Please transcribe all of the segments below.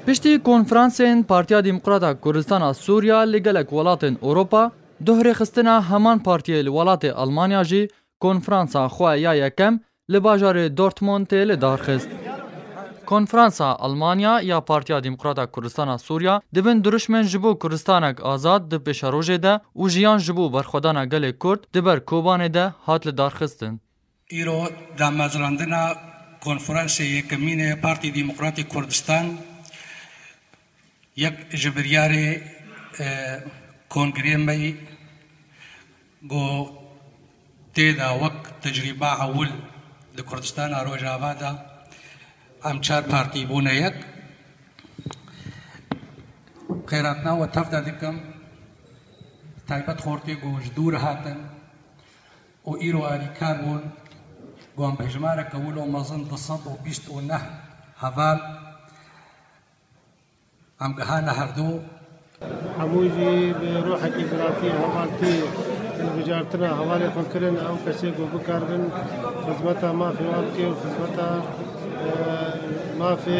پشتی کنفرانسین پارتیا دموکراتا کردستان سوریا لگلک ولاتن اوروپا دوهره خستنا همان پارتیه لولات آلمانیا جی کنفرانسا خواه یا یکم لباجار دورتموند تیل دارخست. کنفرانسا آلمانیا یا پارتیا دموکراتا کردستان سوریا دبن درشمن جبو کردستانک آزاد د پیشروژه ده و جیان جبو برخودانا گل کرد دبر کوبانه ده هات لدارخستن. ایرو دامازراندنا کنفرانس یکمین پارتی دموکراتی کردستان یک جبریار کنگرمی گو تیدا وقت تجربه اول د کردستان روجاوا دا ام چار پارتی بونه یک خیراتنا و تفدا دکم تایبت خورتی گو جدور هاتن و ایرو آریکار بون گو ام بجماره کولو مزن دصد و بیست و نه حوال ام گهانه هردو حموجي بروح الإماراتية حوالتي بجارتنا حوالي فكرن أو كسيكو بكاربن خدمتها ما في والكي وخدمتها ما في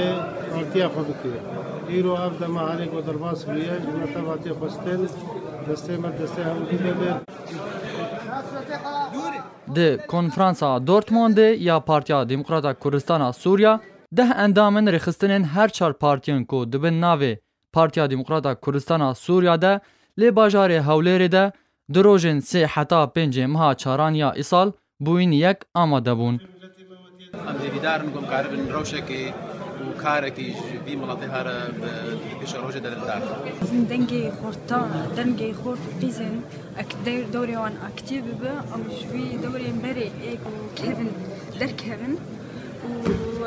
والتيا خبكي إيرو أبدا ما عليك ودرباس بيا جمعتها باتي خستن دستي ما دستي هم كده ده کنفرانسا دورتموند یا پارتیا دموکراتا کردستان سوریا ده اندامن رخستنن هر چار پارتیان کو دبن ناوی پارتیا دموکراتا کردستان سوریا ده لی باجار هولیر ده دروژن سه حتا پنج مها چارانیا ایسال بوین یک آماده بون. ام دیدار نگم کاربن روشکی و کارکی بی ملاتی هر پیش روزه دلدار. دنگی خورتا دنگی خورت قیزن اکدر دوری وان اکتیو به ام شوی دوری بری ایگو کهون در کهون و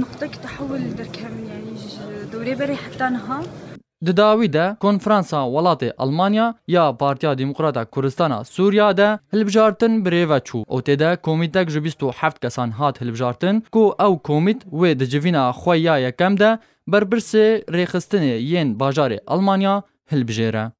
نقطة تحول در کهون یعنی دوری بری حتی نها. دداوی ده کنفرانسا ولات آلمانیا یا پارتیا دموکراتا کردستان سوریا ده هلبجارتن بریو چو او تده کومیتک جبیستو هفت کسان هات هلبجارتن کو او کومیت و دجوینا خویا یکم ده بربرس ریخستن ین باجار آلمانیا هلبجیره.